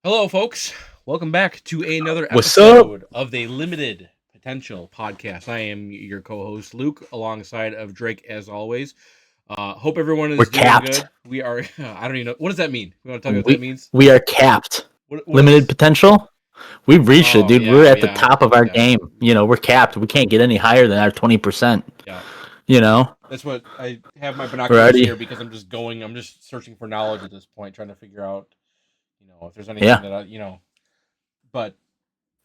Hello, folks. Welcome back to another What's up? episode of the Limited Potential podcast. I am your co-host Luke, alongside of Drake, as always. Hope everyone We're is doing capped. good. We are. I don't even know what does that mean. You want to tell me what that We means? we are capped. What Limited is? potential. We've reached it, Oh dude. We're yeah, at the yeah. top of Like our that. game. We're capped. We can't get any higher than our 20%. Yeah, You know, that's what I have my we're binoculars already here because I'm just going. I'm just searching for knowledge at this point, trying to figure out, if there's anything yeah, that I. But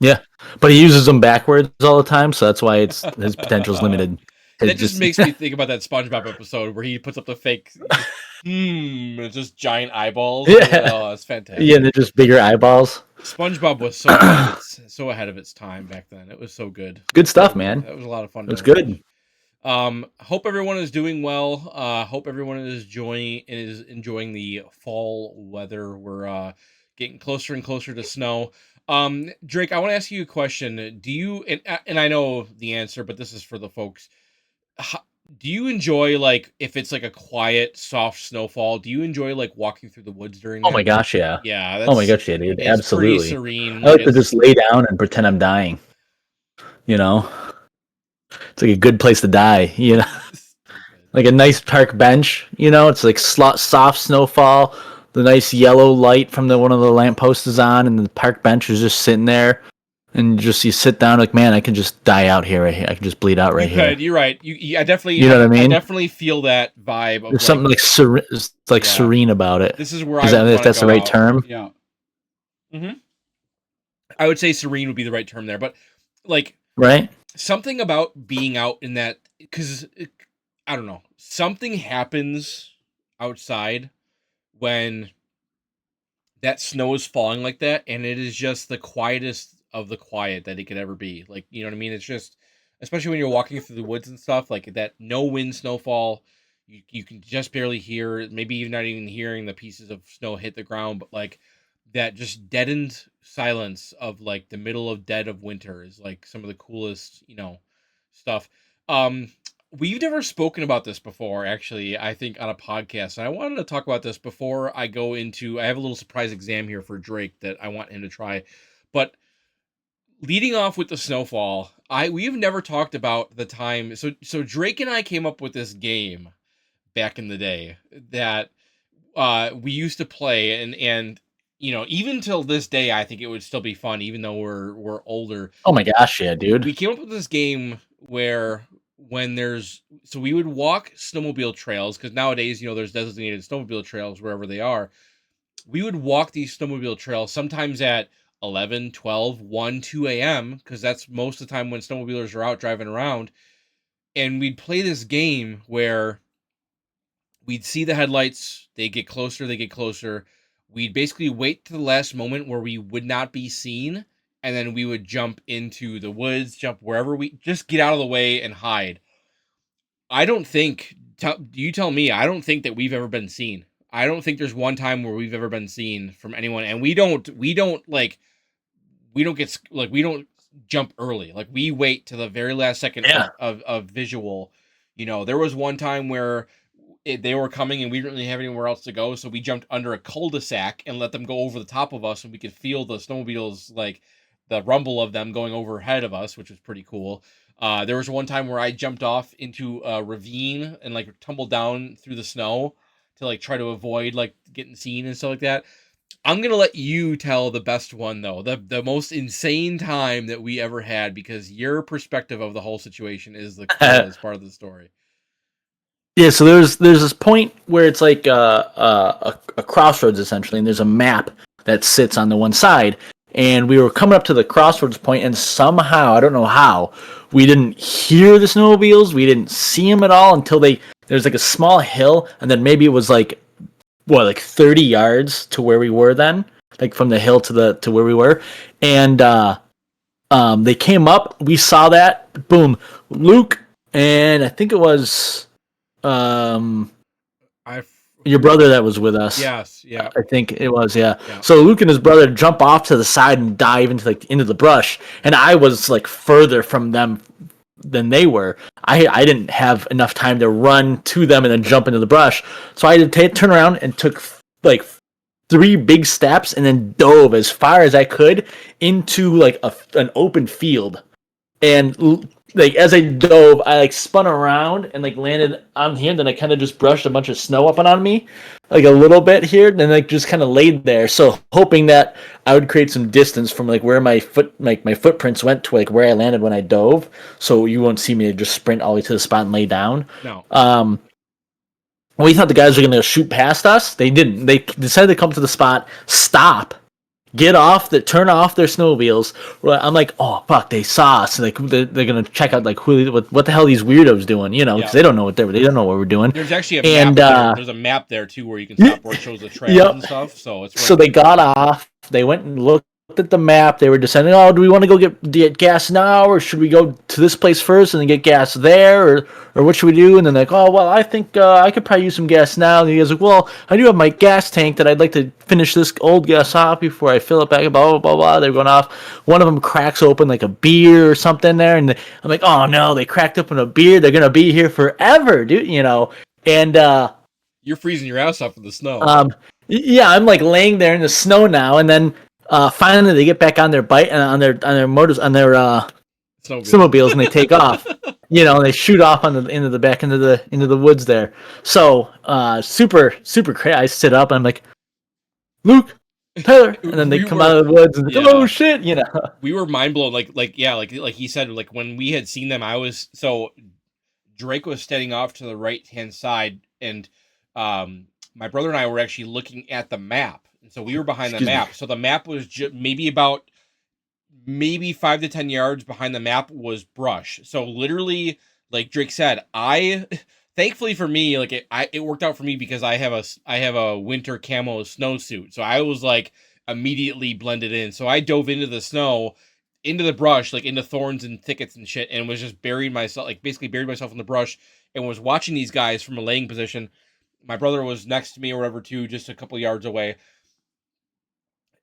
yeah. But he uses them backwards all the time, so that's why his potential is limited. It that just just makes me think about that SpongeBob episode where he puts up the fake, it's just giant eyeballs. yeah, Oh, it's fantastic. yeah. They're just bigger eyeballs. SpongeBob was so ahead of its time back then. It was so good. Good stuff, man. That was a lot of fun It's to watch. good. Hope everyone is doing well. Hope everyone is enjoying the fall weather. We're getting closer and closer to snow. Drake, I want to ask you a question. Do you and I know the answer, but this is for the folks. Ho Do you enjoy, like, if it's, like, a quiet, soft snowfall, do you enjoy, like, walking through the woods during Oh my that? gosh, yeah. Yeah, Oh my that's gosh, yeah, dude. it's pretty Absolutely. serene, I like, like to just lay down and pretend I'm dying. You know, it's like a good place to die. stupid. Like a nice park bench. It's like soft snowfall. The nice yellow light from one of the lampposts is on, and the park bench is just sitting there. And just you sit down, like, man, I can just die out here. Right here. I can just bleed out You right here. could, you're right. I definitely You know what I I mean? definitely feel that vibe of, There's like, something like yeah, serene about it. this is where Is I that would if wanna that's the go right out. term? Yeah. Mhm. I would say serene would be the right term there, but, like, Right? something about being out in that, 'cause, I don't know, something happens outside when that snow is falling like that, and it is just the quietest of the quiet that it could ever be. Like, you know what I mean? It's just, especially when you're walking through the woods and stuff, like that no wind snowfall. You can just barely hear, maybe you're not even hearing the pieces of snow hit the ground, but like that just deadened silence of like the middle of dead of winter is like some of the coolest, stuff. Um, We've never spoken about this before, actually, I think on a podcast. And I wanted to talk about this before I go into. I have a little surprise exam here for Drake that I want him to try. But leading off with the snowfall, we've never talked about the time. So Drake and I came up with this game back in the day that we used to play, and even till this day, I think it would still be fun, even though we're older. Oh my gosh, yeah, dude. We came up with this game where we would walk snowmobile trails, because nowadays, there's designated snowmobile trails wherever they are. We would walk these snowmobile trails sometimes at 11, 12, 1, 2 a.m. because that's most of the time when snowmobilers are out driving around. And we'd play this game where we'd see the headlights, they get closer, they get closer. We'd basically wait to the last moment where we would not be seen, and then we would jump into the woods, jump wherever we just get out of the way and hide. I don't think, you tell me, I don't think that we've ever been seen. I don't think there's one time where we've ever been seen from anyone, and we don't jump early. Like, we wait to the very last second Yeah. of visual. There was one time where they were coming and we didn't really have anywhere else to go, so we jumped under a cul-de-sac and let them go over the top of us, and we could feel the snowmobiles, like the rumble of them going overhead of us, which was pretty cool. There was one time where I jumped off into a ravine and like tumbled down through the snow to like try to avoid like getting seen and stuff like that. I'm gonna let you tell the best one, though, the most insane time that we ever had, because your perspective of the whole situation is the coolest part of the story. Yeah, so there's this point where it's like a crossroads essentially, and there's a map that sits on the one side, and we were coming up to the crossroads point, and somehow, I don't know how, we didn't hear the snowmobiles, we didn't see them at all until there's like a small hill, and then maybe it was like 30 yards to where we were then, like from the hill to where we were, and they came up, we saw that, boom, Luke, and I think it was your brother that was with us. Yes, yeah. I think it was, yeah. Yeah. So Luke and his brother jump off to the side and dive into the brush, and I was like further from them than they were. I didn't have enough time to run to them and then jump into the brush, so I had to turn around and took like 3 big steps and then dove as far as I could into like an open field. And like as I dove, I like spun around and like landed on here. Then I kind of just brushed a bunch of snow up on me, like a little bit here. Then like just kind of laid there. So hoping that I would create some distance from like where my footprints went to like where I landed when I dove. So you won't see me just sprint all the way to the spot and lay down. No. We thought the guys were going to shoot past us. They didn't. They decided to come to the spot, stop, get off, turn off their snowmobiles. I'm like, oh fuck, they saw us. Like they're going to check out like what the hell these weirdos doing, you know? Because they don't know what we're doing. There's actually a map there. There's a map there too where you can stop where it shows the trails and stuff. So it's so they got off. They went and looked at the map. They were deciding, oh, do we want to go get gas now, or should we go to this place first and then get gas there, or what should we do? And then like, oh well, I think I could probably use some gas now. And the guy's like, well, I do have my gas tank that I'd like to finish this old gas off before I fill it back. Blah blah blah blah. They're going off. One of them cracks open like a beer or something there, and I'm like, oh no, they cracked open a beer. They're gonna be here forever, dude. You know, and you're freezing your ass off in the snow. Yeah, I'm like laying there in the snow now, and then. Finally, they get back on their bike and on their motors on their snowmobiles, and they take off. You know, and they shoot off into the woods there. So super crazy. I sit up and I'm like, Luke, Tyler, and then they come out of the woods and oh shit, you know. We were mind blown. Like he said, like when we had seen them, Drake was standing off to the right hand side, and my brother and I were actually looking at the map. So we were behind the map. So the map was maybe 5 to 10 yards behind the map was brush. So literally, like Drake said, thankfully for me, like it worked out for me because I have a winter camo snowsuit. So I was like immediately blended in. So I dove into the snow, into the brush, like into thorns and thickets and shit, and was just basically buried myself in the brush and was watching these guys from a laying position. My brother was next to me or whatever too, just a couple yards away.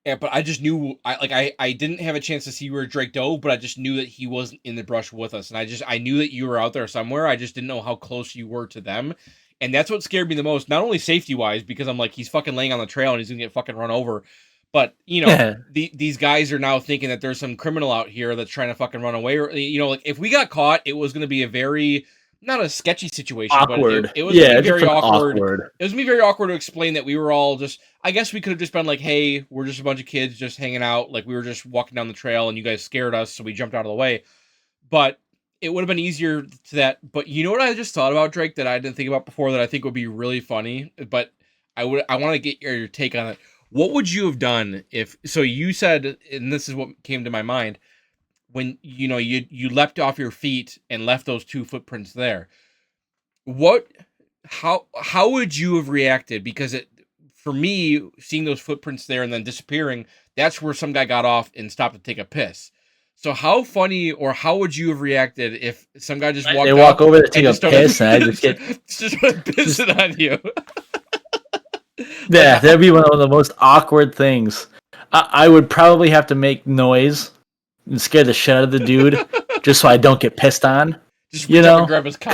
But I just knew I didn't have a chance to see where Drake dove, but I just knew that he wasn't in the brush with us. And I knew that you were out there somewhere. I just didn't know how close you were to them. And that's what scared me the most, not only safety wise, because I'm like, he's fucking laying on the trail and he's gonna get fucking run over. But you know, these guys are now thinking that there's some criminal out here that's trying to fucking run away. Or, you know, like if we got caught, it was gonna be a very not a sketchy situation, awkward. But it was very awkward. It was gonna be very awkward to explain that we were all just. I guess we could have just been like, "Hey, we're just a bunch of kids just hanging out. Like we were just walking down the trail, and you guys scared us, so we jumped out of the way." But it would have been easier to that. But you know what I just thought about, Drake, that I didn't think about before that I think would be really funny. But I want to get your take on it. What would you have done if? So you said, and this is what came to my mind. When you leapt off your feet and left those 2 footprints there, how would you have reacted? Because for me, seeing those footprints there and then disappearing, that's where some guy got off and stopped to take a piss. So how funny or how would you have reacted if some guy just walked? They walk over to take a piss and I just get pissing on you. Yeah, that'd be one of the most awkward things. I would probably have to make noise and scare the shit out of the dude just so I don't get pissed on. Just reach up and grab his cock.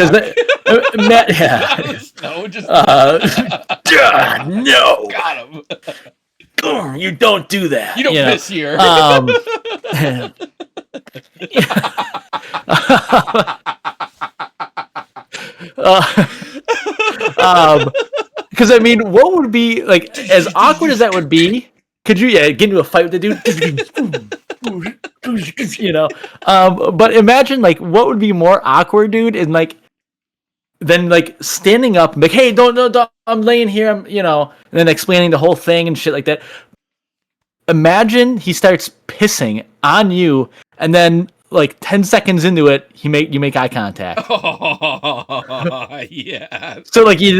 Matt, yeah. No, just no. Got him. You don't do that. You don't piss here. Because I mean, what would be like as awkward as that would be? Could you get into a fight with the dude? You know, but imagine like what would be more awkward, dude, and like then like standing up and like, hey, don't, I'm laying here, and then explaining the whole thing and shit like that. Imagine he starts pissing on you, and then like 10 seconds into it, you make eye contact. Oh, yeah. So like you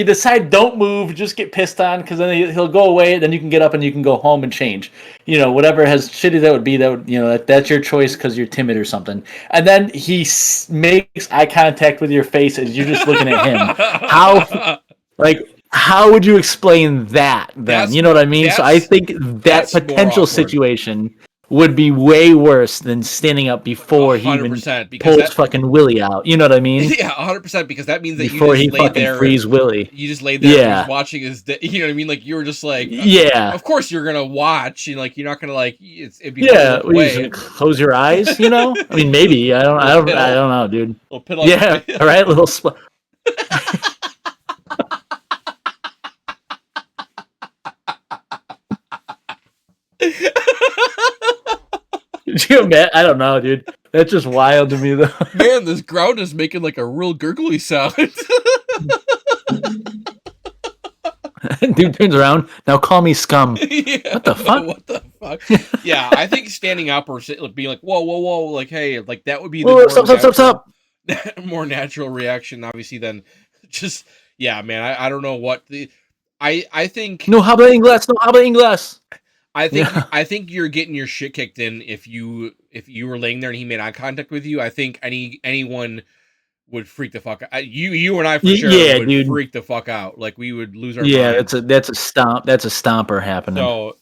decide don't move, just get pissed on, because then he'll go away. Then you can get up and you can go home and change. Whatever has shitty that would be, that's your choice because you're timid or something. And then he makes eye contact with your face as you're just looking at him. How would you explain that then? You know what I mean? So I think that potential situation would be way worse than standing up before he even 100%, because pulls fucking Willie out. You know what I mean? yeah, 100%, because that means that you Before just he laid fucking there. frees Willie. You just laid there and was Yeah. watching his. You know what I mean? Like you were just like, Yeah. of course you're gonna watch, and like you're not gonna like it'd be hard to Yeah. look What, you just away. gonna close your eyes? You know? I mean, maybe. I don't know, dude. Little pit Yeah. All right. Little. Did you imagine? I don't know, dude. That's just wild to me, though. Man, this ground is making like a real gurgly sound. Dude turns around. Now call me scum. Yeah, what the fuck? What the fuck? Yeah, I think standing up or being like, whoa, whoa, whoa, like, hey, like that would be the Whoa, stop. more natural reaction, obviously, than just, yeah, man. I don't know what I think. No habla inglés. I think you're getting your shit kicked in if you were laying there and he made eye contact with you. I think anyone would freak the fuck out. You and I for sure would dude. freak the fuck out. Like we would lose our minds. minds. That's a stomp. That's a stomper happening. So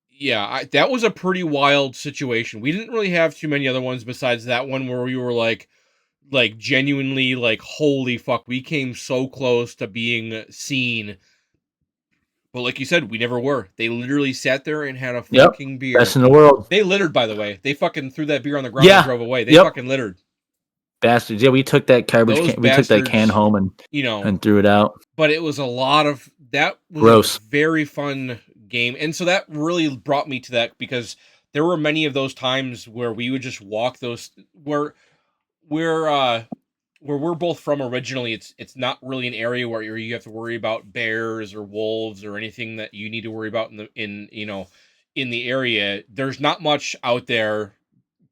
yeah, that was a pretty wild situation. We didn't really have too many other ones besides that one where we were like genuinely like, holy fuck, we came so close to being seen. But like you said, we never were. They literally sat there and had a fucking beer. Best in the world. They littered, by the way. They fucking threw that beer on the ground and drove away. They fucking littered. Bastards. Yeah, we took that garbage can. We took that can home and and threw it out. But it was a lot of that. Was gross. A very fun game, and so that really brought me to that because there were many of those times where we would just walk those where we're both from originally. It's not really an area where you have to worry about bears or wolves or anything that you need to worry about in the area. There's not much out there.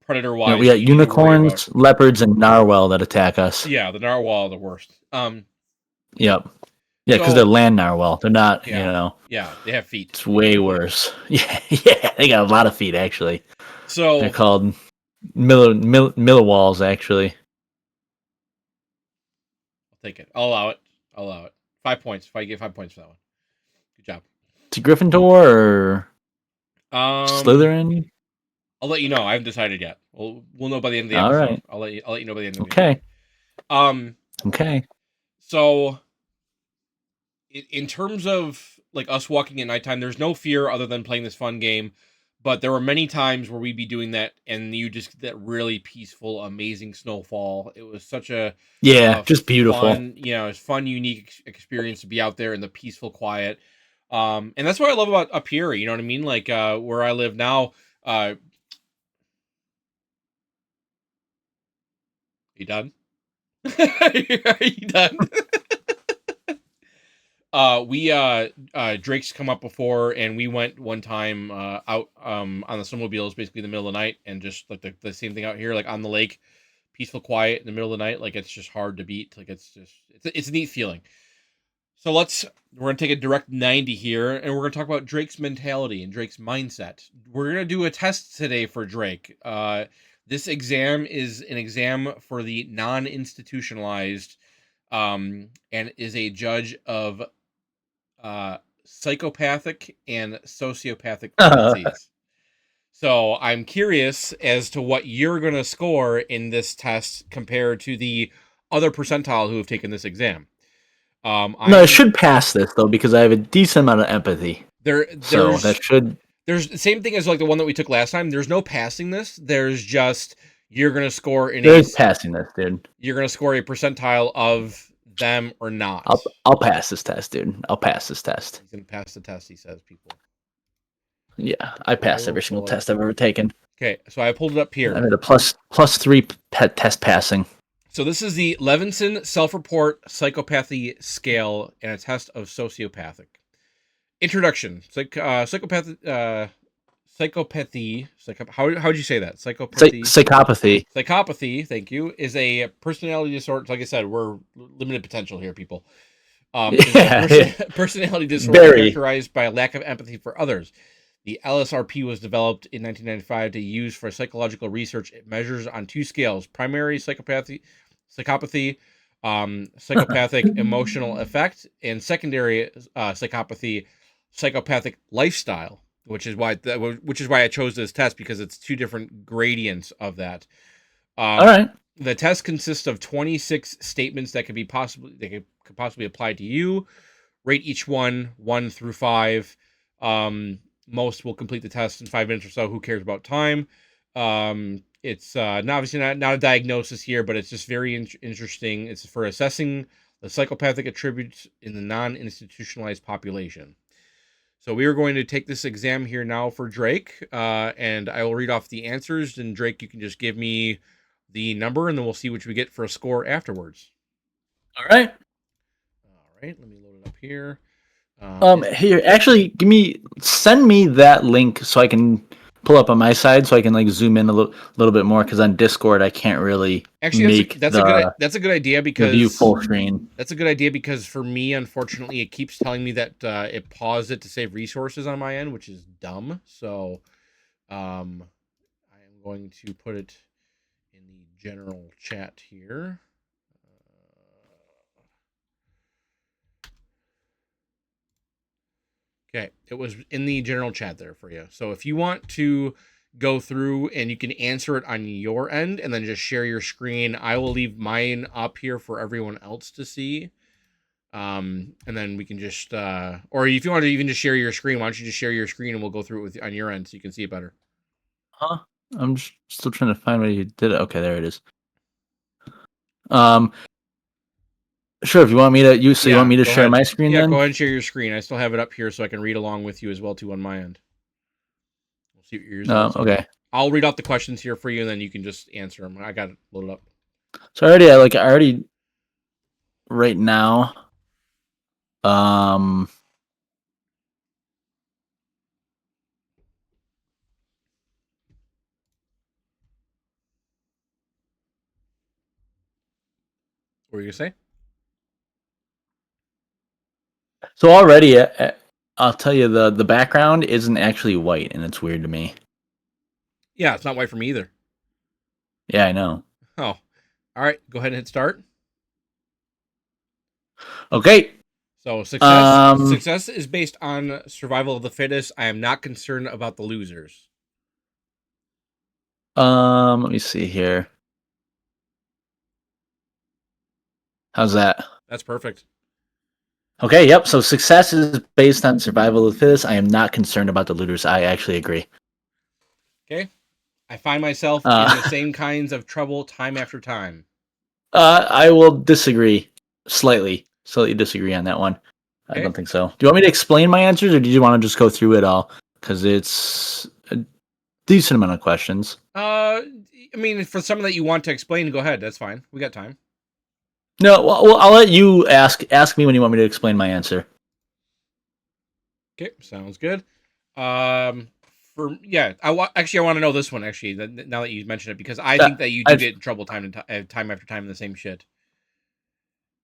Predator wise, we got unicorns, leopards, and narwhal that attack us. Yeah, the narwhal are the worst. Yep. Yeah, because they're land narwhal. They're not. Yeah, they have feet. It's way worse. Yeah, they got a lot of feet actually. So they're called millewalls actually. I'll take it. I'll allow it. 5 points. If I get 5 points for that one, good job. To Gryffindor or Slytherin? I'll let you know. I haven't decided yet. We'll know by the end of the episode. All right. I'll let you know by the end of the episode. Okay. So in terms of like us walking at nighttime, there's no fear other than playing this fun game. But there were many times where we'd be doing that, and you just get that really peaceful, amazing snowfall. It was such a just beautiful. Fun, it's fun, unique experience to be out there in the peaceful quiet. And that's what I love about up here. You know what I mean? Like where I live now. You done? Are you done? Drake's come up before, and we went one time out on the snowmobiles, basically in the middle of the night, and just like the same thing out here, like on the lake, peaceful quiet in the middle of the night. Like it's just hard to beat. Like it's a neat feeling. So we're gonna take a direct 90 here, and we're gonna talk about Drake's mentality and Drake's mindset. We're gonna do a test today for Drake. This exam is an exam for the non-institutionalized, and is a judge of psychopathic and sociopathic tendencies. So I'm curious as to what you're going to score in this test compared to the other percentile who have taken this exam. I should pass this though because I have a decent amount of empathy. There's the same thing as like the one that we took last time. There's no passing this. There's just you're going to score passing this, dude. You're going to score a percentile of them or not. I'll pass this test, dude. I'll pass this test. He's gonna pass the test, he says, people. Yeah, I passed every single test I've ever taken. Okay, so I pulled it up here. I'm at a +3 test passing. So this is the Levinson Self-Report Psychopathy Scale and a test of sociopathic. Introduction. Psychopathy. How would you say that? Psychopathy. Psychopathy, thank you, is a personality disorder. Like I said, we're limited potential here, people. Personality disorder characterized by a lack of empathy for others. The LSRP was developed in 1995 to use for psychological research. It measures on 2 scales: primary psychopathic emotional effect, and secondary psychopathy, psychopathic lifestyle. which is why I chose this test, because it's two different gradients of that. All Um, right. the test consists of 26 statements that could possibly apply to you. Rate each one through five. Most will complete the test in 5 minutes or so. Who cares about time? It's obviously not a diagnosis here, but it's just very interesting. It's for assessing the psychopathic attributes in the non-institutionalized population. So we are going to take this exam here now for Drake, and I will read off the answers. And Drake, you can just give me the number, and then we'll see what we get for a score afterwards. All right. All right, let me load it up here. Here, actually, send me that link so I can pull up on my side so I can like zoom in a little bit more because on Discord I can't really Actually, make the that's a good idea, view because full screen. that's a good idea because for me, unfortunately, it keeps telling me that it paused it to save resources on my end, which is dumb. So, I am going to put it in the general chat here. Okay, it was in the general chat there for you. So if you want to go through and you can answer it on your end and then just share your screen, I will leave mine up here for everyone else to see. And then we can just, or if you want to even just share your screen, why don't you just share your screen and we'll go through it with on your end so you can see it better. Huh? I'm just still trying to find where you did it. Okay, there it is. Um, sure. If you want me to, you want me to Go share ahead. my screen Yeah, then? go ahead and share your screen. I still have it up here so I can read along with you as well too on my end. We'll see what your results are. Okay. I'll read out the questions here for you, and then you can just answer them. I got it loaded up. So I already right now. Um, What were you gonna say? so already, I'll tell you the background isn't actually white, and it's weird to me. Yeah, it's not white for me either. Yeah, I know. Oh, all right. Go ahead and hit start. Okay. So success Um, success is based on survival of the fittest. I am not concerned about the losers. Let me see here. How's that? That's perfect. Okay, yep. So success is based on survival of the fittest. I am not concerned about the looters. I actually agree. Okay. I find myself in the Uh, same kinds of trouble time after time. I will disagree slightly disagree on that one. I Okay. don't think so. Do you want me to explain my answers, or do you want to just go through it all? Because it's a decent amount of questions. I mean, for some that you want to explain, go ahead. That's fine. We got time. No, well, I'll let you ask me when you want me to explain my answer. Okay, sounds good. Um, actually, I want to know this one. Actually, now that you mention it, because I Uh, think that you do I get in trouble time after time in the same shit.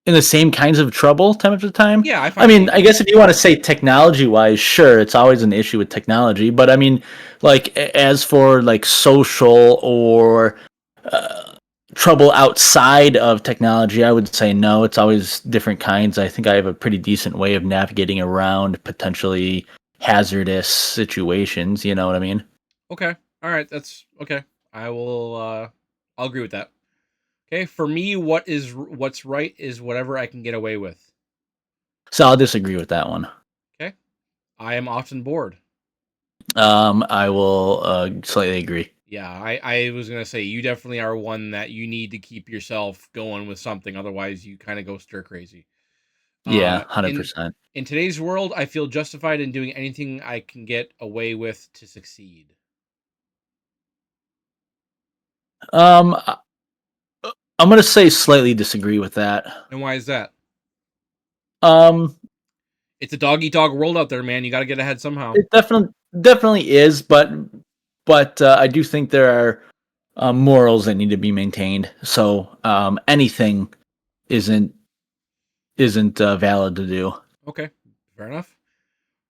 in the same kinds of trouble time after time. Yeah, I I find that mean, you I do. guess if you want to say technology wise, sure, it's always an issue with technology. But I mean, like as for like social or trouble outside of technology, I would say no. It's always different kinds. I think I have a pretty decent way of navigating around potentially hazardous situations. You know what I mean? Okay, all right, that's okay. I will. I'll agree with that. Okay, for me, what's right is whatever I can get away with. So I'll disagree with that one. Okay, I am often bored. I will slightly agree. Yeah, I was gonna say you definitely are one that you need to keep yourself going with something, otherwise you kind of go stir crazy. Yeah, In 100%. today's world, I feel justified in doing anything I can get away with to succeed. Um, I'm gonna say slightly disagree with that. And why is that? Um, It's a dog eat dog world out there, man. You got to get ahead somehow. it definitely is, but I do think there are morals that need to be maintained. So anything isn't isn't valid to do. Okay, fair enough.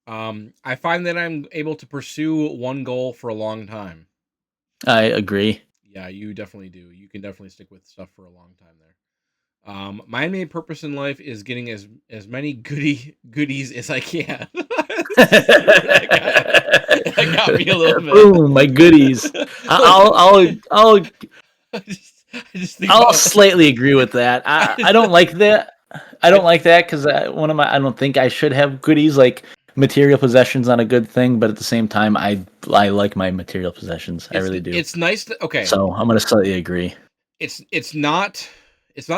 I find that I'm able to pursue one goal for a long time. I agree. Yeah, you definitely do. You can definitely stick with stuff for a long time there. My main purpose in life is getting as many goodies as I can. got me a little bit. Boom, my goodies. I'll I just think I'll about. slightly agree with that. I don't like that. I don't like that because I don't think I should have goodies like material possessions on a good thing, but at the same time, I like my material possessions. I really do. It's nice to, okay. So I'm gonna slightly agree. It's not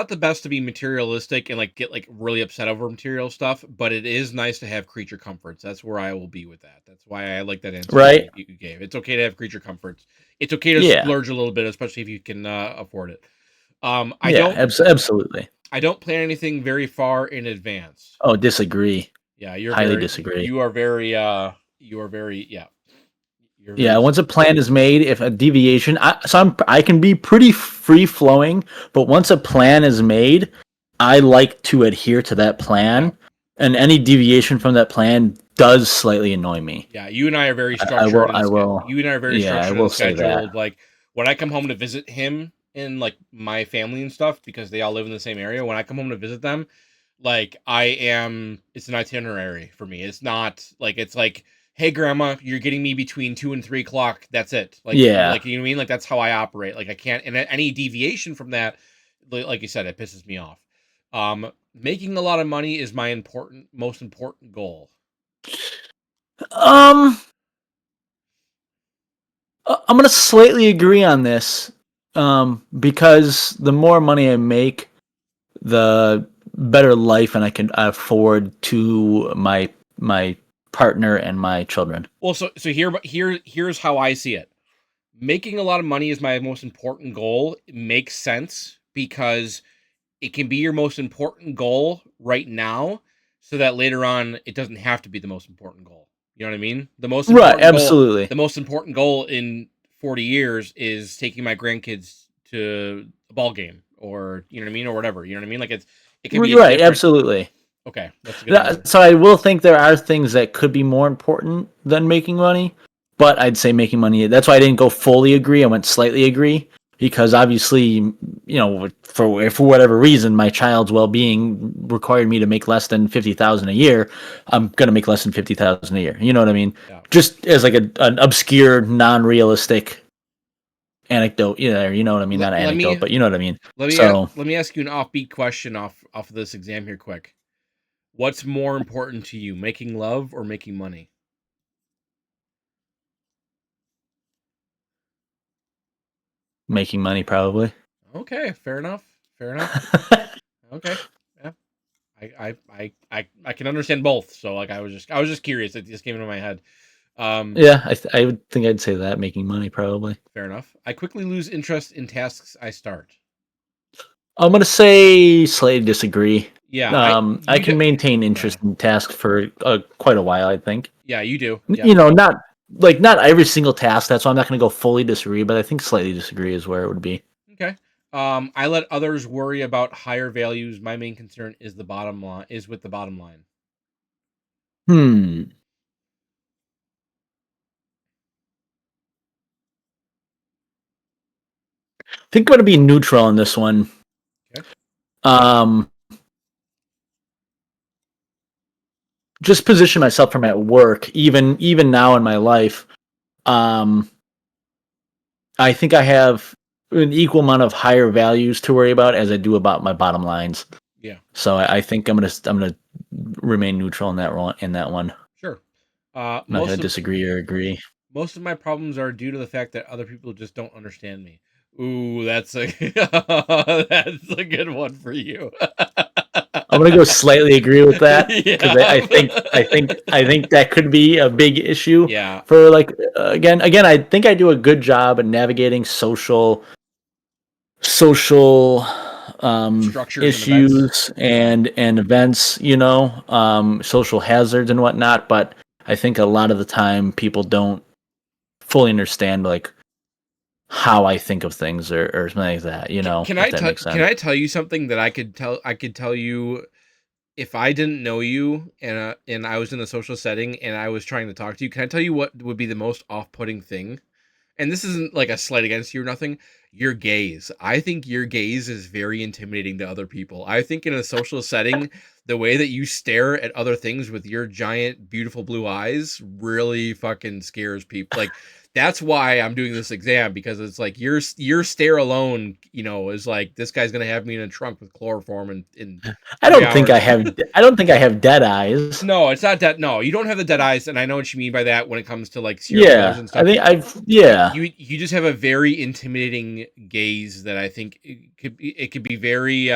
the best to be materialistic and like get like really upset over material stuff, but it is nice to have creature comforts. That's where I will be with that. That's why I like that answer Right? you gave. It's okay to have creature comforts. It's okay to Yeah. splurge a little bit, especially if you can afford it. Yeah. Absolutely. I don't plan anything very far in advance. Oh, disagree. Yeah, Highly disagree. you are very yeah. You're Yeah, very once a plan is made, if a deviation, I can be pretty free flowing, but once a plan is made, I like to adhere to that plan, yeah. and any deviation from that plan does slightly annoy me. Yeah, you and I are very I will, structured and I will, you and I are very yeah, I structured will and say that. scheduled. Like when I come home to visit him and like my family and stuff, because they all live in the same area. When I come home to visit them, like it's an itinerary for me. It's not like it's like, hey grandma, you're getting me between 2 and 3 o'clock. That's it. Yeah. Like you know what I mean? Like that's how I operate. Like I can't, and any deviation from that, like you said, it pisses me off. Making a lot of money is my most important goal. Um, I'm gonna slightly agree on this, because the more money I make, the better life and I can afford to my partner and my children. Well, so here's how I see it. Making a lot of money is my most important goal. It makes sense because it can be your most important goal right now, so that later on it doesn't have to be the most important goal. You know what I mean? Right, absolutely. The most important goal in 40 years is taking my grandkids to a ball game, or you know what I mean, or whatever. You know what I mean? Like it could be a Right, different. absolutely. Okay, that's a good answer. So I will think there are things that could be more important than making money, but I'd say making money. That's why I didn't go fully agree. I went slightly agree because obviously, for whatever reason, my child's well being required me to make less than 50,000 a year. I'm gonna make less than 50,000 a year. You know what I mean? Yeah. Just as like an obscure, non-realistic anecdote. You know what I mean? Not an anecdote, but you know what I mean. Let me ask you an offbeat question off of this exam here, quick. What's more important to you, making love or making money? Making money, probably. Okay, fair enough. Fair enough. Okay, yeah, I can understand both. So like, I was just curious. It just came into my head. Yeah, I would think I'd say that making money probably. Fair enough. I quickly lose interest in tasks I start. I'm gonna say slightly disagree. Yeah, I can maintain yeah, interest in tasks for quite a while. I think. yeah, you do. Yeah. You know, not every single task. That's why I'm not gonna go fully disagree, but I think slightly disagree is where it would be. Okay. I let others worry about higher values. My main concern is the bottom line. Is with the bottom line. Hmm. I think I'm gonna be neutral on this one. Okay. Um, just position myself from at work, even now in my life. Um, I think I have an equal amount of higher values to worry about as I do about my bottom lines. Yeah. So I think I'm gonna remain neutral in that one. Sure. I'm not gonna disagree or agree. Most of my problems are due to the fact that other people just don't understand me. Ooh, that's a that's a good one for you. I'm gonna go slightly agree with that because Yeah. I think that could be a big issue. Yeah. For like again, I think I do a good job at navigating social Structures and events. issues and events, social hazards and whatnot. But I think a lot of the time people don't fully understand like how I think of things or something like that. If that makes sense. Can I tell you something that I could tell you if I didn't know you and I was in a social setting and I was trying to talk to you? Can I tell you what would be the most off-putting thing? And this isn't like a slight against you or nothing. your gaze. I think your gaze is very intimidating to other people. I think in a social setting, the way that you stare at other things with your giant, beautiful blue eyes really fucking scares people. Like, that's why I'm doing this exam, because it's like your stare alone, is like, this guy's gonna have me in a trunk with chloroform in I 3 don't think I hours. have. I don't think I have dead eyes. No, it's not that. No, you don't have the dead eyes, and I know what you mean by that when it comes to like serial killers Yeah, and I stuff. think I've. Yeah, You just have a very intimidating gaze that I think it could be very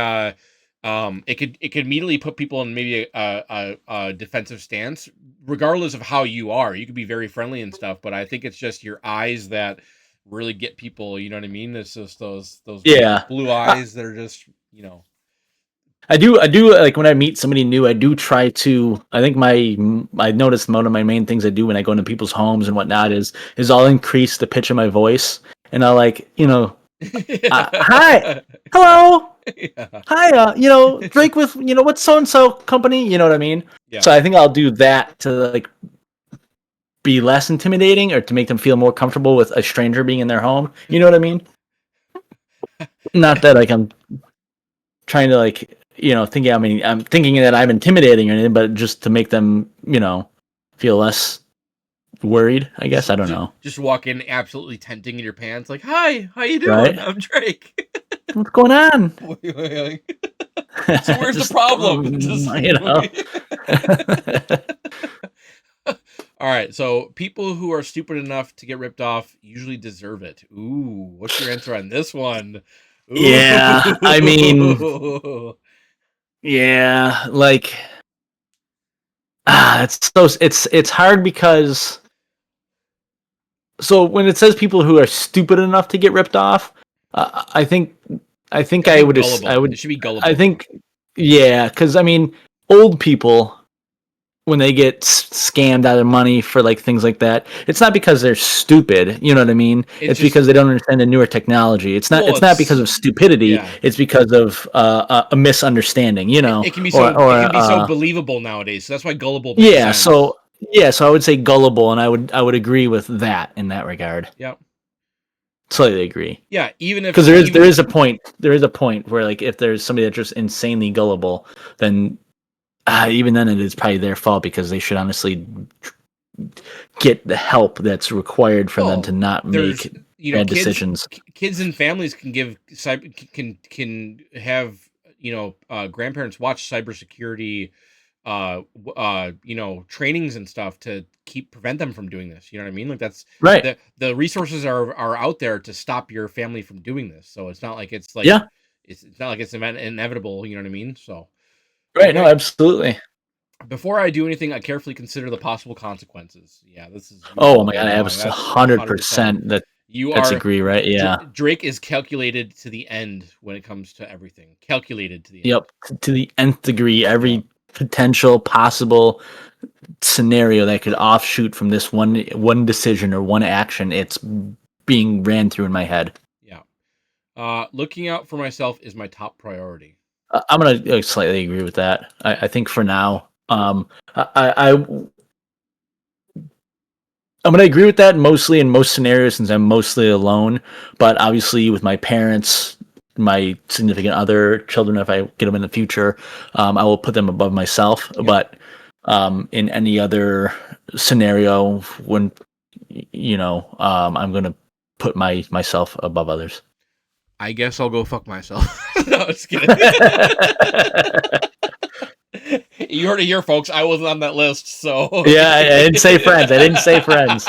it could immediately put people in maybe a defensive stance, regardless of how you are. You could be very friendly and stuff, but I think it's just your eyes that really get people. You know what I mean? It's just those yeah. blue I, eyes that are just I do like when I meet somebody new. I do try to. I think I noticed one of my main things I do when I go into people's homes and whatnot is I'll increase the pitch of my voice and I'll like hi, yeah. hello, Yeah. hi, Drake with what's so and so company. You know what I mean? Yeah. So I think I'll do that to like be less intimidating or to make them feel more comfortable with a stranger being in their home. You know what I mean? Not that like I'm trying to like thinking I'm thinking that I'm intimidating or anything, but just to make them feel less worried. I guess I don't know. Just walk in absolutely tenting in your pants, like, "Hi, how you Right? doing? I'm Drake." What's going on? So where's the Just problem? Just you know. All right. So people who are stupid enough to get ripped off usually deserve it. Ooh, what's your answer on this one? Yeah, I mean, Ooh. yeah, like it's hard because so when it says people who are stupid enough to get ripped off, I think I think I I think would I gullible. would It should be I gullible. think yeah, because I mean old people when they get scammed out of money for like things like that, it's not because they're stupid. You know what I mean? It's It's just because they don't understand the newer technology. It's not. well, It's not because it's of stupidity. yeah. It's because of a misunderstanding. It can be Or so it can be so believable nowadays. So that's why gullible makes yeah. sense. So I would say gullible, and I would agree with that in that regard. Yep. Slightly agree. Yeah. Even if Because there is a point where like if there's somebody that's just insanely gullible, then even then it is probably their fault because they should honestly get the help that's required for them to well, not there's make bad kids decisions. kids and families can give can have grandparents watch cybersecurity trainings and stuff to prevent them from doing this. You know what I mean? Like that's Right. the resources are out there to stop your family from doing this. So it's not like Yeah. it's not like it's inevitable. You know what I mean? So Right. No, okay. absolutely. Before I do anything, I carefully consider the possible consequences. Yeah, this is you Oh all my day god, I have long. a That's hundred 100%. percent that You that's are agree, right? Yeah. Drake is calculated to the end when it comes to everything. Calculated to the end. Yep. To the nth degree, Yeah, every potential possible scenario that could offshoot from this one decision or one action, it's being ran through in my head. yeah. Looking out for myself is my top priority. I'm gonna slightly agree with that. I think for now, I'm gonna agree with that mostly in most scenarios since I'm mostly alone. But obviously, with my parents, my significant other, children, if I get them in the future, I will put them above myself. Yep. But in any other scenario, when I'm gonna put myself above others. I guess I'll go fuck myself. No, just kidding. You heard it here, folks. I wasn't on that list, so Yeah, I didn't say friends. I didn't say friends.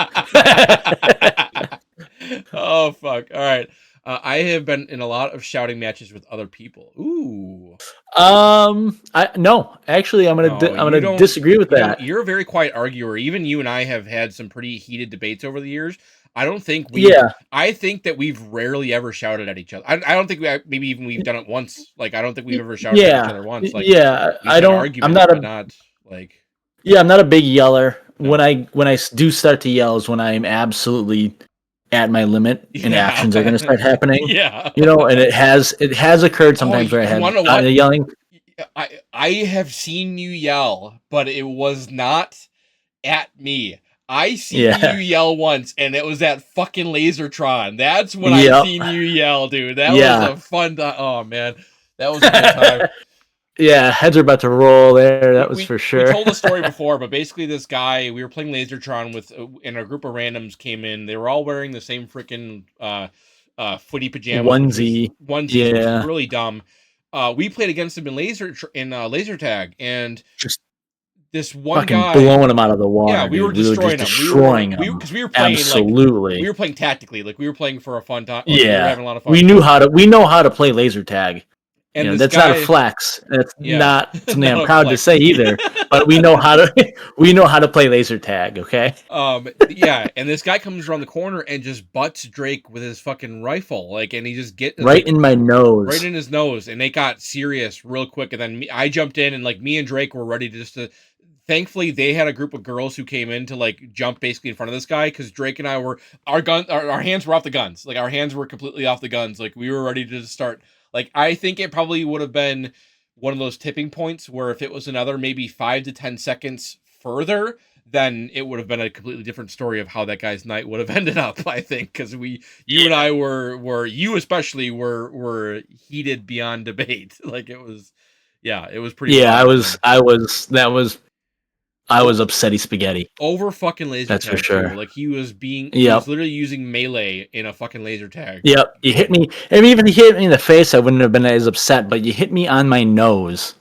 Oh fuck! All right, I have been in a lot of shouting matches with other people. Ooh, I no, actually, no, I'm you gonna don't. disagree with You don't. that. You're a very quiet arguer. Even you and I have had some pretty heated debates over the years. I don't think we've. Yeah, I think that we've rarely ever shouted at each other. I don't think maybe even we've done it once. Like I don't think we've ever shouted at each yeah, other once. Like yeah. we've I had don't. I'm arguments, not but a not like Yeah, I'm not a big yeller. When no. I do start to yell is when I'm absolutely at my limit and actions are going to Yeah, start happening. yeah. And it has occurred Oh, sometimes where I you have want to know what? yelling. I have seen you yell, but it was not at me. I seen you Yeah. yell once, and it was that fucking Lasertron. That's when I Yep. seen you yell, dude. That was Yeah. a fun time. Oh man, that was a good time. Yeah, heads are about to roll there. We, That was we for we sure. told the story before, but basically, this guy, we were playing Lasertron with, and a group of randoms came in. They were all wearing the same freaking footy pajamas, Onesie. which was Yeah. really dumb. We played against them in laser tag, and Just this one fucking guy, blowing them out of the yeah, water, we were dude. We were just destroying them. destroying them. Because we were playing like we Absolutely. were playing tactically, like we were playing for a fun time, like we were Yeah. having a lot of fun. We know how to play laser tag. And this That's not a guy, flex. That's yeah, not something I'm not a proud to flex. say either. But we know how to we know how to play laser tag, okay? Yeah, and this guy comes around the corner and just butts Drake with his fucking rifle, like, and he just get Right like in my right nose. in his nose, and they got serious real quick. And then I jumped in, and like me and Drake were ready to just to. Thankfully, they had a group of girls who came in to like jump basically in front of this guy, because Drake and I were our hands were off the guns, like our hands were completely off the guns, like we were ready to just start. Like I think it probably would have been one of those tipping points where if it was another maybe 5 to 10 seconds further, then it would have been a completely different story of how that guy's night would have ended up. I think because you and I were you especially were heated beyond debate. Like it was, yeah, it was pretty Yeah, wild, man. I O- was upsetty spaghetti. Over fucking laser That's for tag too. sure. Like he was Yep. literally using melee in a fucking laser tag. Yep. You hit me. I mean, even if you hit me in the face, I wouldn't have been as upset. But you hit me on my nose.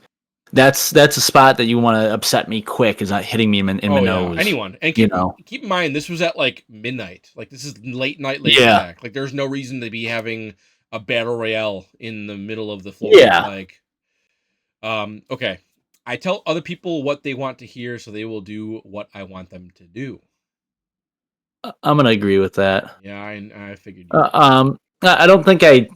That's a spot that you want to upset me quick. Is not hitting me in my Oh yeah, nose. anyone. And You know. keep in mind this was at like midnight. Like this is late night laser Yeah. tag. Like there's no reason to be having a battle royale in the middle of the floor. Yeah. Like okay. I tell other people what they want to hear, so they will do what I want them to do. I'm gonna agree with that. Yeah, I figured you would. I don't think I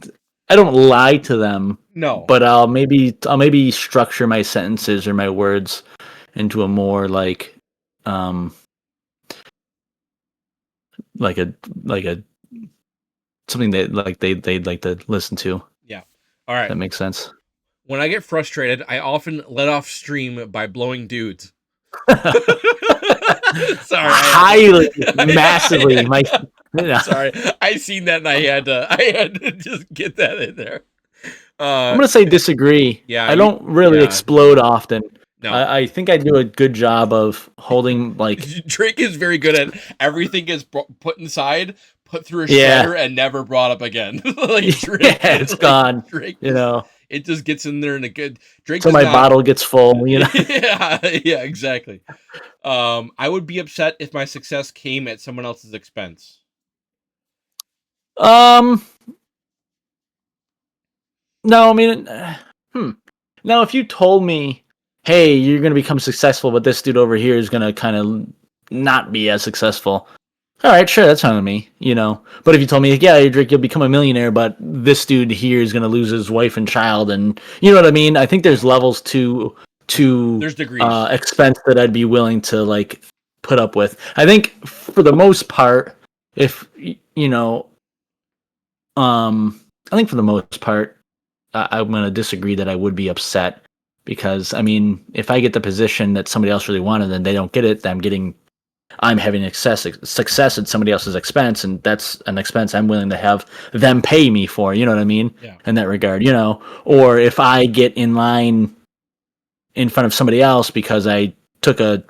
don't lie to them, No. but I'll maybe structure my sentences or my words into a more like a something that like they'd like to listen to. Yeah. All right. That makes sense. When I get frustrated, I often let off steam by blowing dudes. Sorry, Highly, massively. Sorry, I seen that and I had to just get that in there. I'm gonna say disagree. Yeah, I don't really explode often. No, I think I do a good job of holding like Drake is very good at everything is put inside, put through a Yeah. shredder, and never brought up again. Like Drake, yeah, it's like, gone. Drake, You know, it just gets in there in a good. Drake. so does my not, bottle gets full. You know. yeah, exactly. I would be upset if my success came at someone else's expense. No, I mean, Now, if you told me, "Hey, you're going to become successful, but this dude over here is going to kind of not be as successful," all right, sure, that's fine with me, you know. But if you told me, like, "Yeah, Drake, you'll become a millionaire, but this dude here is going to lose his wife and child," and you know what I mean? I think there's levels to There's degrees. expense that I'd be willing to like put up with. I think for the most part, if you know, I think for the most part. I'm going to disagree that I would be upset because, I mean, if I get the position that somebody else really wanted and they don't get it, I'm having success at somebody else's expense, and that's an expense I'm willing to have them pay me for. You know what I mean? Yeah. In that regard, you know, or if I get in line in front of somebody else because I took a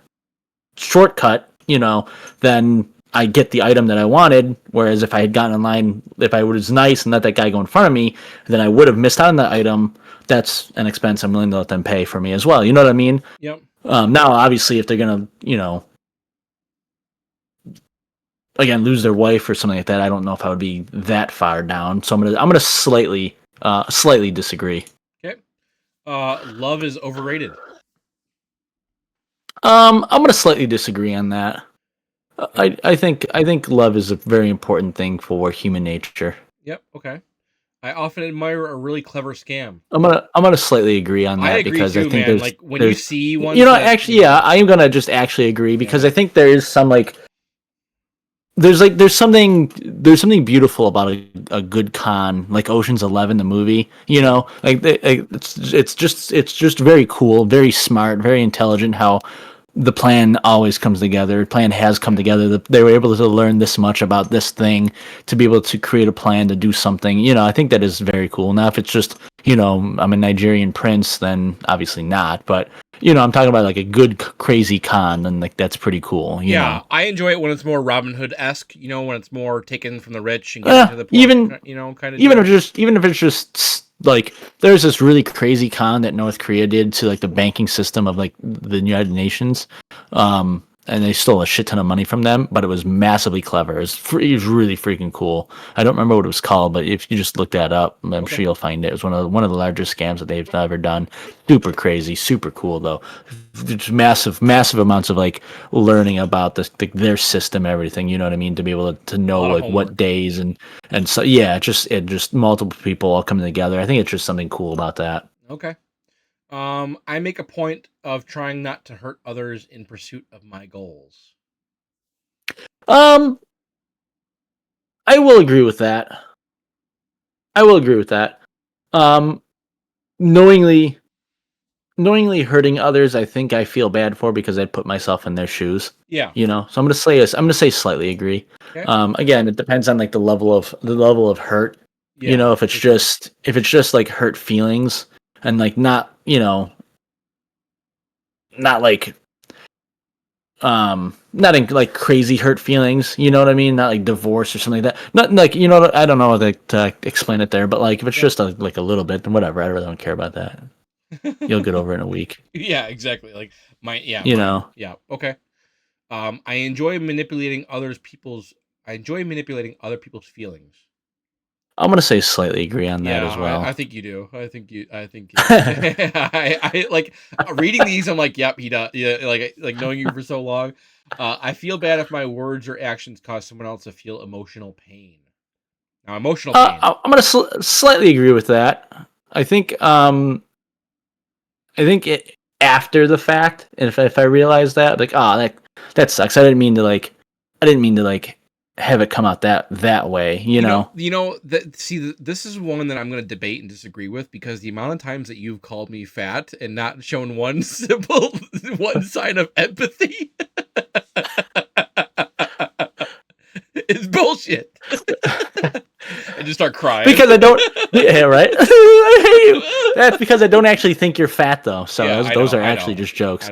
shortcut, you know, then I get the item that I wanted. Whereas if I had gotten in line, if I was nice and let that guy go in front of me, then I would have missed out on that item. That's an expense I'm willing to let them pay for me as well. You know what I mean? Yep. Now, obviously, if they're gonna, you know, again, lose their wife or something like that, I don't know if I would be that far down. So I'm gonna slightly disagree. Okay. Love is overrated. I'm gonna slightly disagree on that. I think love is a very important thing for human nature. Yep. Okay. I often admire a really clever scam. I'm gonna slightly agree on that I agree because too, I think man. Like when you see one, you know, actually, yeah, I am gonna just actually agree because I think there is some like there's something beautiful about a good con, like Ocean's 11, the movie. You know, like it's just very cool, very smart, very intelligent how the plan always comes together. The plan has come together. They were able to learn this much about this thing to be able to create a plan to do something. I think that is very cool. Now, if it's just, I'm a Nigerian prince, then obviously not. But, I'm talking about like a good, crazy con, then like that's pretty cool. Yeah, I enjoy it when it's more Robin Hood-esque, when it's more taken from the rich and given to the poor, kind of even if it's just like there's this really crazy con that North Korea did to like the banking system of like the United Nations, and they stole a shit ton of money from them, but it was massively clever. It was really freaking cool. I don't remember what it was called, but if you just look that up, I'm sure you'll find it. It was one of the largest scams that they've ever done. Super crazy, super cool though. Just massive amounts of like learning about their system, everything. You know what I mean? To be able to know like what days and so yeah, just multiple people all coming together. I think it's just something cool about that. Okay. I make a point of trying not to hurt others in pursuit of my goals. I will agree with that. Knowingly hurting others, I think I feel bad for because I put myself in their shoes. Yeah. So I'm gonna say slightly agree. Okay. Again, it depends on like the level of hurt. Yeah, if it's just like hurt feelings and like not not like not in like crazy hurt feelings, you know what I mean, not like divorce or something like that, not like I don't know how to explain it there, but like if it's just like a little bit, then whatever, I really don't care about that. You'll get over it in a week. Yeah, exactly. Like yeah, okay. I enjoy manipulating other people's feelings. I'm gonna say slightly agree on that as well. I think you do. I think you. I like reading these. I'm like, yep, he does. Yeah, like knowing you for so long. I feel bad if my words or actions cause someone else to feel emotional pain. Now, emotional pain. I'm gonna slightly agree with that. I think it after the fact, and if I realize that, like, that sucks. I didn't mean to like have it come out that way, you know. This is one that I'm going to debate and disagree with, because the amount of times that you've called me fat and not shown one sign of empathy is bullshit. I just start crying because I don't. Yeah, right. I hate you. That's because I don't actually think you're fat, though. So those are actually just jokes.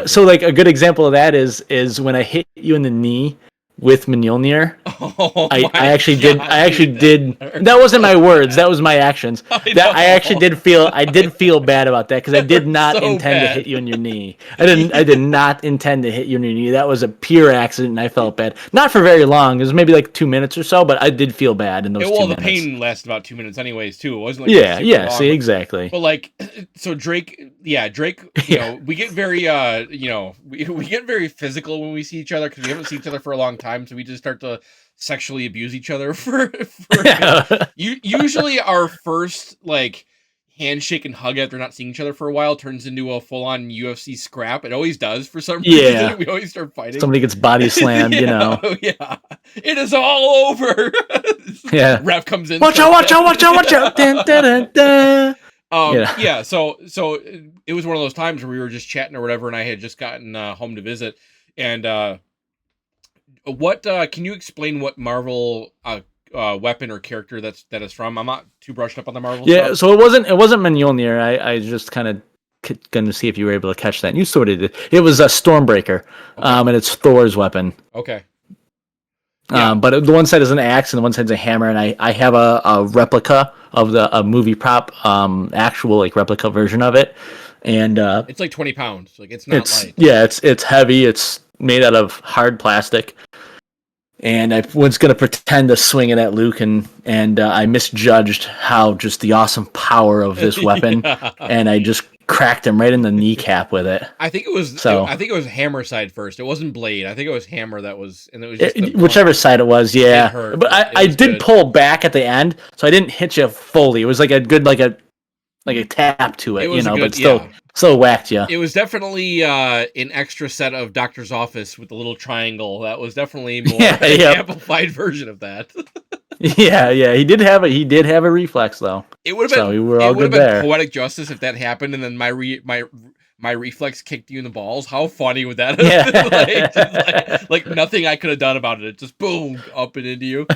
So, like, a good example of that is when I hit you in the knee with Mjolnir. I actually did. That wasn't my words. That was my actions. I did feel bad about that, because I did not intend to hit you in your knee. I did not intend to hit you in your knee. That was a pure accident, and I felt bad. Not for very long. It was maybe like 2 minutes or so, but I did feel bad in those 2 minutes. Well, the pain lasted about 2 minutes anyways, too. It wasn't like long, see, but, exactly. But like, so Drake, we get very we get very physical when we see each other, because we haven't seen each other for a long time. So we just start to sexually abuse each other for usually our first like handshake and hug after not seeing each other for a while turns into a full-on UFC scrap. It always does for some reason. We always start fighting. Somebody gets body slammed, Yeah, it is all over. Ref comes in. Watch out! Dun, dun, dun, dun. So it was one of those times where we were just chatting or whatever, and I had just gotten home to visit, and what can you explain what Marvel weapon or character that is from? I'm not too brushed up on the Marvel stuff. So it wasn't Mjolnir. I just kind of going to see if you were able to catch that. And you sort of did. It was a Stormbreaker, and it's Thor's weapon. Okay. But the one side is an axe and the one side's a hammer, and I have a replica of a movie prop, actual like replica version of it, and it's like 20 pounds. Like it's not light. Yeah, it's heavy. It's made out of hard plastic. And I was going to pretend to swing it at Luke, and I misjudged how just the awesome power of this weapon, and I just cracked him right in the kneecap with it. I think it was hammer side first. It wasn't blade. I think it was hammer that was, and it was just whichever side it was. Yeah, it hurt, but I did pull back at the end, so I didn't hit you fully. It was like a good like a tap to it, but still whacked you. It was definitely an extra set of Doctor's Office with the little triangle. That was definitely more an amplified version of that. yeah, he did have a reflex though. It would have been poetic justice if that happened, and then my my reflex kicked you in the balls. How funny would that have been? Like, just Yeah. like nothing I could have done about it. It just boom up and into you.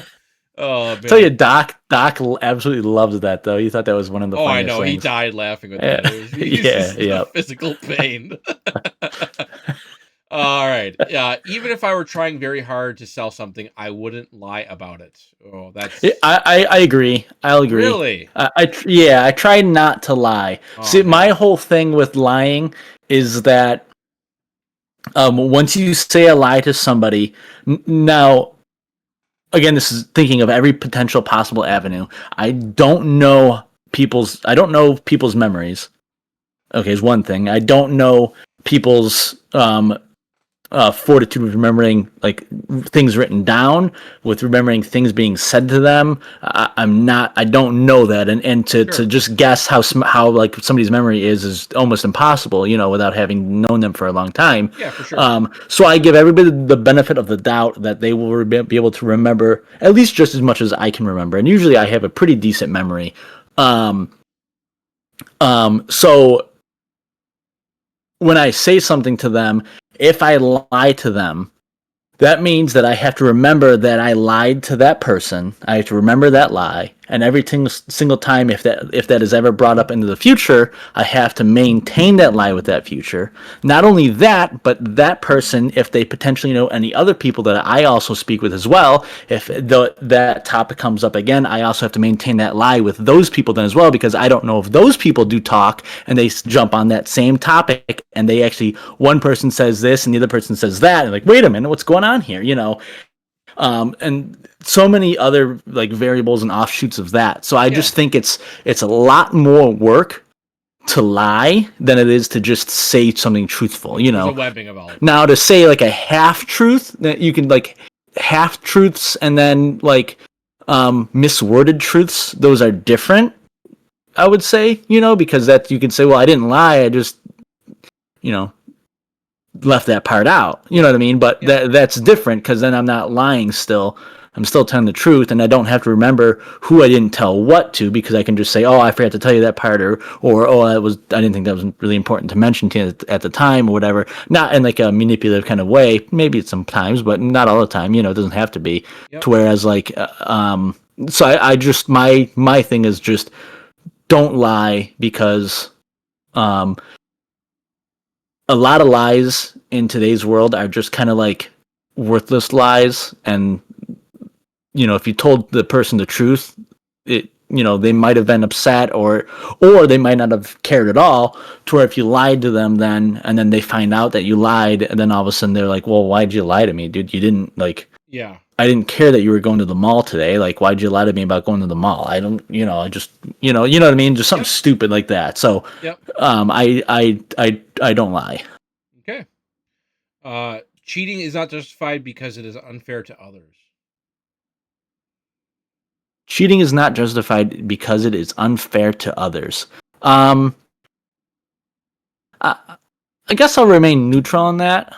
Oh Tell you, man. Doc absolutely loves that though. He thought that was one of the Oh, I funniest know. He things. died laughing with Yeah, that. It was he's yeah, just the yeah. physical pain. All right. Yeah. Even if I were trying very hard to sell something, I wouldn't lie about it. Oh, Yeah, that's I agree. I'll agree. really. Yeah, I try not to lie. Oh See, my man. whole thing with lying is that once you say a lie to somebody, now again, this is thinking of every potential possible avenue. I don't know people's memories. Okay, is one thing. I don't know people's fortitude with remembering like things written down, with remembering things being said to them. I'm not. I don't know that, and to Sure. just guess how like somebody's memory is almost impossible. Without having known them for a long time. Yeah, for sure. So I give everybody the benefit of the doubt that they will be able to remember at least just as much as I can remember, and usually I have a pretty decent memory. So when I say something to them, if I lie to them, that means that I have to remember that I lied to that person. I have to remember that lie, and every single time if that is ever brought up into the future, I have to maintain that lie with that future. Not only that, but that person, if they potentially know any other people that I also speak with as well, if that topic comes up again, I also have to maintain that lie with those people then as well, because I don't know if those people do talk and they jump on that same topic and they actually, one person says this and the other person says that, and like, wait a minute, what's going on here? And so many other like variables and offshoots of that. So I Yeah. just think it's a lot more work to lie than it is to just say something truthful. There's a webbing of all it. Now to say like a half truth, that you can like half truths and then like misworded truths, those are different, I would say, because that you can say, well, I didn't lie, I just you know left that part out. You know what I mean? But that's different because then I'm not lying still. I'm still telling the truth, and I don't have to remember who I didn't tell what to, because I can just say, "Oh, I forgot to tell you that part," or "Oh, I didn't think that was really important to mention to you at the time," or whatever. Not in like a manipulative kind of way. Maybe it's sometimes, but not all the time. It doesn't have to be. Yep. To whereas like, so I just my thing is just don't lie, because a lot of lies in today's world are just kind of like worthless lies, and if you told the person the truth, they might have been upset, or they might not have cared at all, to where if you lied to them then and then they find out that you lied, and then all of a sudden they're like, well, why'd you lie to me, dude? You didn't like Yeah. I didn't care that you were going to the mall today. Like, why'd you lie to me about going to the mall? I don't, I just, you know what I mean? Just something stupid like that. So, Yep. I don't lie. Okay. Cheating is not justified because it is unfair to others. Cheating is not justified because it is unfair to others. I guess I'll remain neutral on that.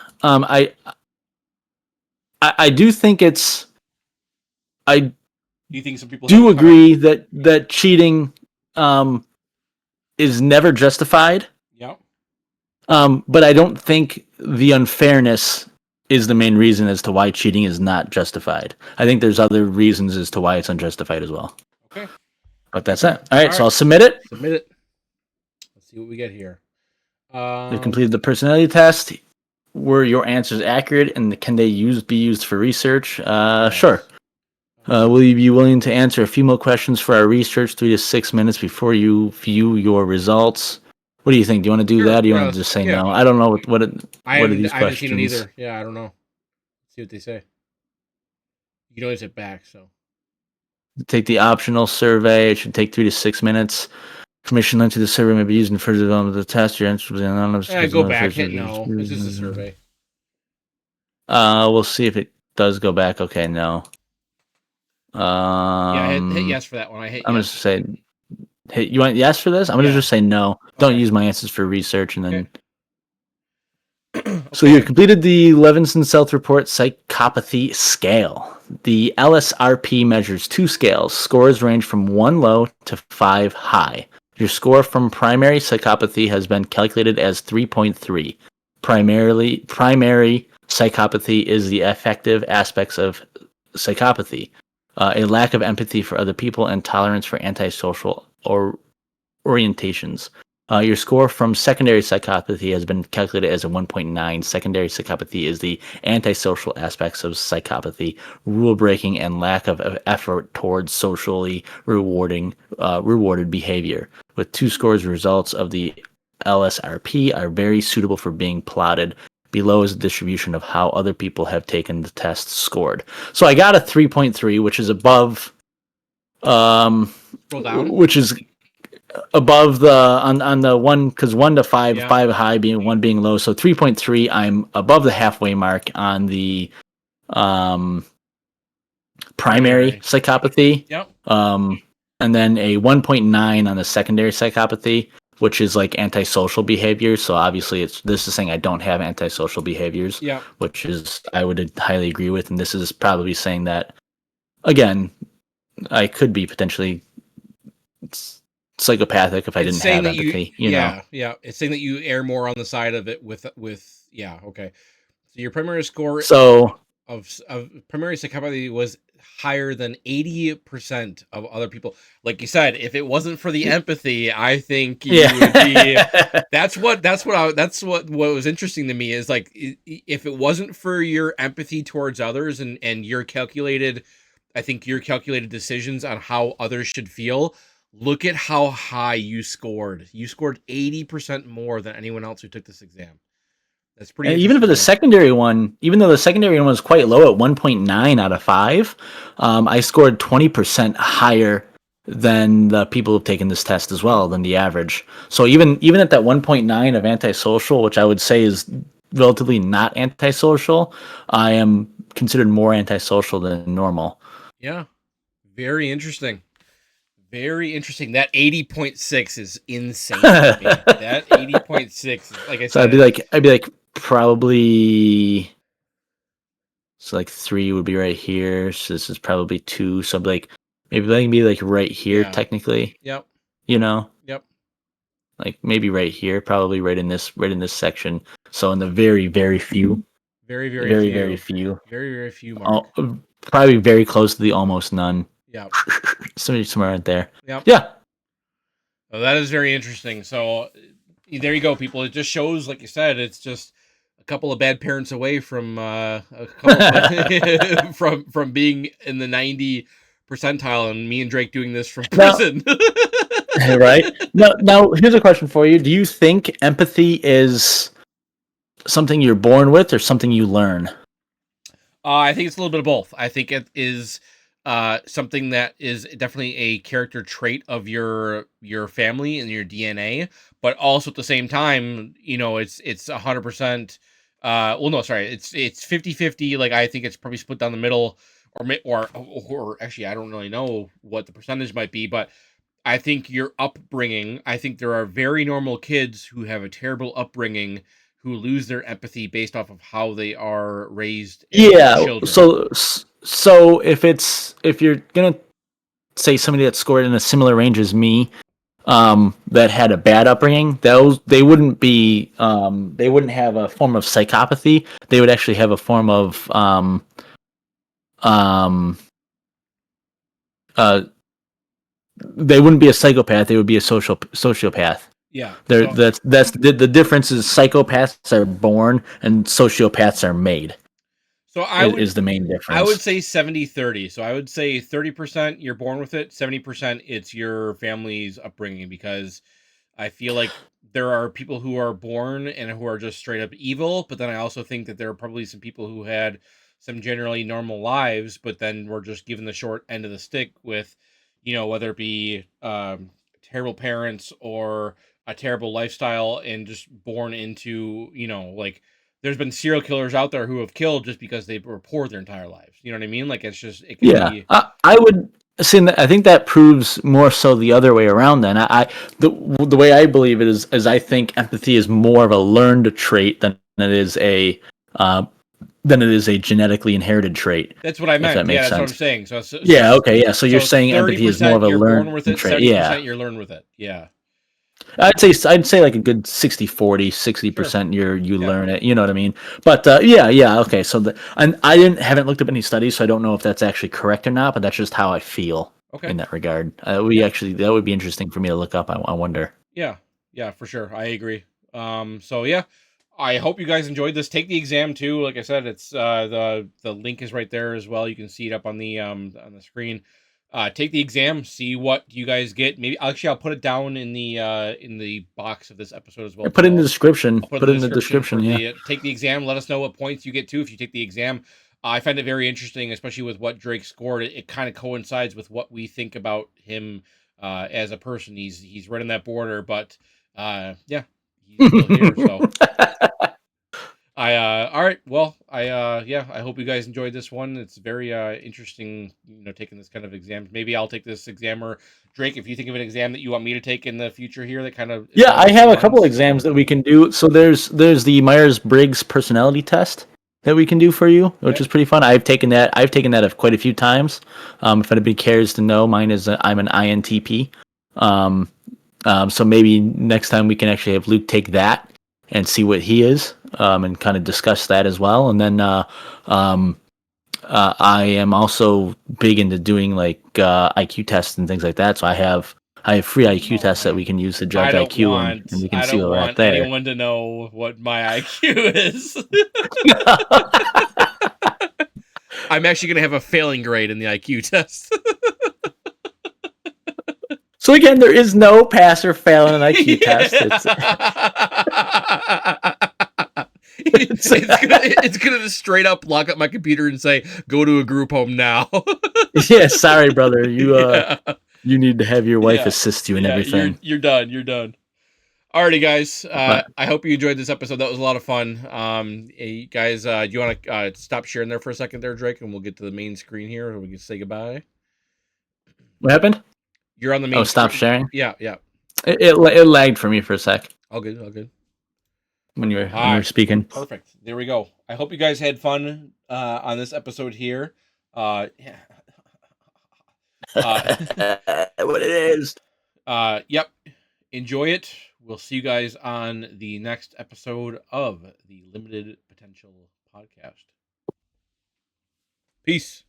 I do think I Do you think some people have do it coming? agree that cheating is never justified. Yep. But I don't think the unfairness is the main reason as to why cheating is not justified. I think there's other reasons as to why it's unjustified as well. Okay. But that's it. All right, so I'll submit it. Submit it. Let's see what we get here. We've completed the personality test. Were your answers accurate, and can they be used for research? Yes. Sure. Will you be willing to answer a few more questions for our research, 3 to 6 minutes before you view your results? What do you think? Do you want to do that, or do you want to just say no? I don't know what are these questions. I haven't seen it either. Yeah, I don't know. Let's see what they say. You can always hit back, so. Take the optional survey. It should take 3 to 6 minutes. Information linked to the survey may be used in further development of the test. Your answer will be anonymous. Go back, hit no. It's just a survey. We'll see if it does go back. Okay, no. Hit yes for that one. I hit I'm yes. just say, hey, you want yes for this? I'm gonna just say no. Don't use my answers for research, and then. Okay. So you completed the Levinson Self-Report Psychopathy Scale. The LSRP measures 2 scales. Scores range from 1 low to 5 high. Your score from primary psychopathy has been calculated as 3.3. Primary psychopathy is the affective aspects of psychopathy, a lack of empathy for other people and tolerance for antisocial or orientations. Your score from secondary psychopathy has been calculated as a 1.9. Secondary psychopathy is the antisocial aspects of psychopathy, rule breaking, and lack of effort towards socially rewarded behavior. With 2 scores, results of the LSRP are very suitable for being plotted. Below is a distribution of how other people have taken the test scored. So I got a 3.3, which is above, Scroll down. which is above the on the 1, because 1 to 5, Yeah. 5 high, 1 being low. So 3.3, I'm above the halfway mark on the primary psychopathy. Yep. And then a 1.9 on the secondary psychopathy, which is like antisocial behaviors. So obviously, this is saying I don't have antisocial behaviors. Yep. Which is I would highly agree with, and this is probably saying that again, I could be potentially psychopathic if I didn't have empathy. You know? Yeah. It's saying that you err more on the side of it with yeah. Okay. So your primary score of primary psychopathy was higher than 80% of other people. Like you said, if it wasn't for the empathy, I think you would be. That's what was interesting to me is like if it wasn't for your empathy towards others and your calculated, I think your calculated decisions on how others should feel. Look at how high you scored. You scored 80% more than anyone else who took this exam. That's pretty. Even for the secondary one, even though the secondary one was quite low at 1.9 out of 5, I scored 20% higher than the people who've taken this test as well, than the average. So even at that 1.9 of antisocial, which I would say is relatively not antisocial, I am considered more antisocial than normal. Yeah, very interesting. Very interesting. That 80.6 is insane to me. That 80.6, like I said. So I'd be like probably, so like 3 would be right here. So this is probably 2. So like maybe that can be like right here technically. Yep. You know? Yep. Like maybe right here, probably right in this section. So in the very, very few. Very few. Very, very few mark. Probably very close to the almost none. Yeah. Somewhere right there. Yep. Yeah. Well, that is very interesting. So there you go, people. It just shows, like you said, it's just a couple of bad parents away from a couple from being in the 90 percentile, and me and Drake doing this from prison. Right. Now, here's a question for you. Do you think empathy is something you're born with or something you learn? I think it's a little bit of both. I think it is something that is definitely a character trait of your family and your DNA, but also at the same time, you know, it's 100%. Well, no, sorry, it's 50-50. Like I think it's probably split down the middle, or actually, I don't really know what the percentage might be, but I think your upbringing. I think there are very normal kids who have a terrible upbringing who lose their empathy based off of how they are raised. Yeah. So if you're gonna say somebody that scored in a similar range as me, that had a bad upbringing, they wouldn't have a form of psychopathy. They would actually have a form of they wouldn't be a psychopath. They would be a sociopath. Yeah. That's the difference is psychopaths are born and sociopaths are made. So is the main difference. I would say 70-30. So I would say 30% you're born with it, 70% it's your family's upbringing, because I feel like there are people who are born and who are just straight up evil, but then I also think that there are probably some people who had some generally normal lives, but then were just given the short end of the stick with, you know, whether it be terrible parents or a terrible lifestyle and just born into, you know, like there's been serial killers out there who have killed just because they were poor their entire lives. You know what I mean? Like it could be. I would see. I think that proves more so the other way around. Then the way I believe it is I think empathy is more of a learned trait than it is a genetically inherited trait. That's what I meant. That's what I'm saying. So yeah, okay, yeah. So you're saying empathy is more of a learned trait. 70% you learn with it. Yeah. I'd say like a good 60-40, Sure. 60% you Yeah. learn it. You know what I mean? But yeah, okay. So and I haven't looked up any studies, so I don't know if that's actually correct or not. But that's just how I feel Okay. in that regard. Yeah. That would be interesting for me to look up. I wonder. Yeah. Yeah, for sure. I agree. So yeah, I hope you guys enjoyed this. Take the exam too. Like I said, it's the link is right there as well. You can see it up on the screen. Take the exam, see what you guys get. Maybe actually I'll put it down in the box of this episode as well Put it in too. the description. I'll put it Put in it the in the description for description. Yeah. the take the exam. Let us know what points you get too if you take the exam. I find it very interesting, especially with what Drake scored. It kind of coincides with what we think about him as a person. He's right on that border, but yeah, he's still here. So I all right. Well, yeah, I hope you guys enjoyed this one. It's very interesting, taking this kind of exam. Maybe I'll take this exam, or Drake, if you think of an exam that you want me to take in the future here that kind of is Yeah, along I the have same a couple lines. exams that we can do. So there's the Myers Briggs personality test that we can do for you, which Okay. is pretty fun. I've taken that. I've taken that quite a few times. If anybody cares to know, mine is I'm an INTP. Um, so maybe next time we can actually have Luke take that and see what he is, and kind of discuss that as well. And then um, I am also big into doing like IQ tests and things like that. So I have free IQ Oh tests that man. we can use to judge IQ, and we can I see don't where we're at want there. anyone to know what my IQ is. I'm actually gonna have a failing grade in the IQ test. So again, there is no pass or fail in an IQ test. It's It's gonna just straight up lock up my computer and say, "Go to a group home now." yeah, sorry, brother. Yeah, You need to have your wife yeah, assist you in yeah. everything. You're done. You're done. Alrighty, guys. But I hope you enjoyed this episode. That was a lot of fun. Hey, guys, do you want to stop sharing there for a second, there, Drake, and we'll get to the main screen here, and we can say goodbye. what happened? You're on the Oh, main stop screen. sharing. Yeah, yeah. It lagged for me for a sec All good. All good. when you were speaking. Perfect. There we go. I hope you guys had fun on this episode here. Yeah. Uh, What it is. yep. Enjoy it. We'll see you guys on the next episode of the Limited Potential podcast. Peace.